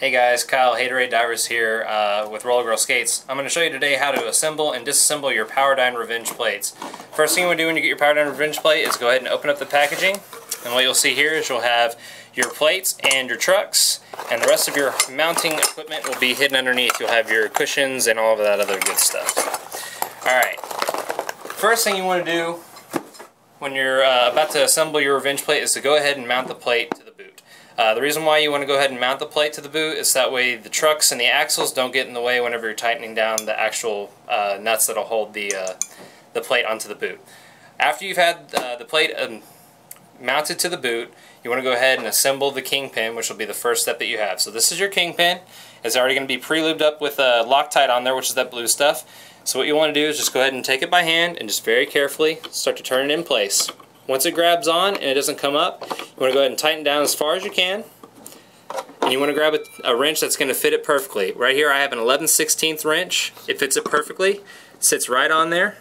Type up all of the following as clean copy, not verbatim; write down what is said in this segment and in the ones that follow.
Hey guys, Kyle, Haterade Divers here with Roller Girl Skates. I'm going to show you today how to assemble and disassemble your PowerDyne Revenge plates. First thing you want to do when you get your PowerDyne Revenge plate is go ahead and open up the packaging. And what you'll see here is you'll have your plates and your trucks, and the rest of your mounting equipment will be hidden underneath. You'll have your cushions and all of that other good stuff. Alright, first thing you want to do when you're about to assemble your Revenge plate is to go ahead and mount the plate to the boot. The reason why you want to go ahead and mount the plate to the boot is that way the trucks and the axles don't get in the way whenever you're tightening down the actual nuts that'll hold the plate onto the boot. After you've had the plate mounted to the boot, you want to go ahead and assemble the kingpin, which will be the first step that you have. So this is your kingpin. It's already going to be pre-lubed up with Loctite on there, which is that blue stuff. So what you want to do is just go ahead and take it by hand and just very carefully start to turn it in place. Once it grabs on and it doesn't come up, you want to go ahead and tighten down as far as you can. And you want to grab a wrench that's going to fit it perfectly. Right here I have an 11/16 wrench. It fits it perfectly. It sits right on there.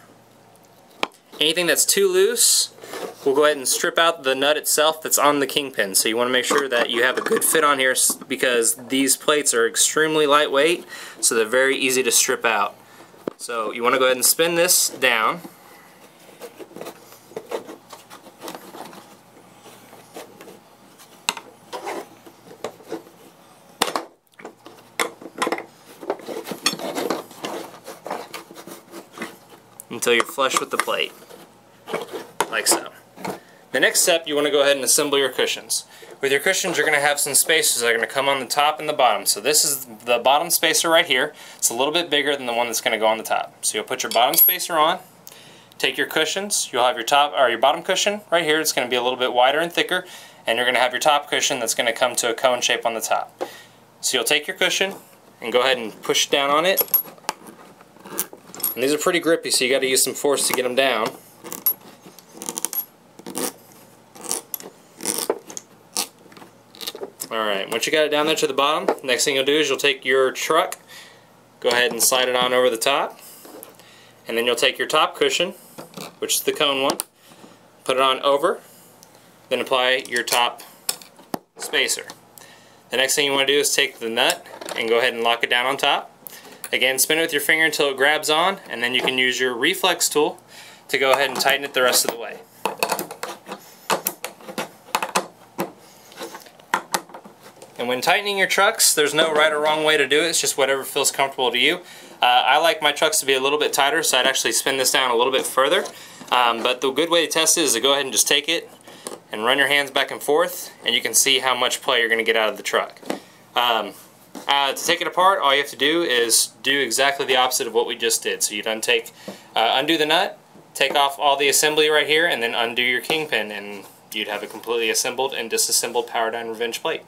Anything that's too loose, we'll go ahead and strip out the nut itself that's on the kingpin. So you want to make sure that you have a good fit on here because these plates are extremely lightweight, so they're very easy to strip out. So you want to go ahead and spin this down. Until you're flush with the plate, like so. The next step, you want to go ahead and assemble your cushions. With your cushions, you're going to have some spacers that are going to come on the top and the bottom. So this is the bottom spacer right here. It's a little bit bigger than the one that's going to go on the top. So you'll put your bottom spacer on, take your cushions, you'll have your top or your bottom cushion right here. It's going to be a little bit wider and thicker, and you're going to have your top cushion that's going to come to a cone shape on the top. So you'll take your cushion and go ahead and push down on it. And these are pretty grippy, so you got to use some force to get them down. Alright, once you got it down there to the bottom, next thing you'll do is you'll take your truck, go ahead and slide it on over the top, and then you'll take your top cushion, which is the cone one, put it on over, then apply your top spacer. The next thing you want to do is take the nut and go ahead and lock it down on top. Again, spin it with your finger until it grabs on, and then you can use your reflex tool to go ahead and tighten it the rest of the way. And when tightening your trucks, there's no right or wrong way to do it. It's just whatever feels comfortable to you. I like my trucks to be a little bit tighter, so I'd actually spin this down a little bit further. But the good way to test it is to go ahead and just take it and run your hands back and forth, and you can see how much play you're going to get out of the truck. To take it apart, all you have to do is do exactly the opposite of what we just did. So you'd undo the nut, take off all the assembly right here, and then undo your kingpin, and you'd have a completely assembled and disassembled PowerDyne Revenge plate.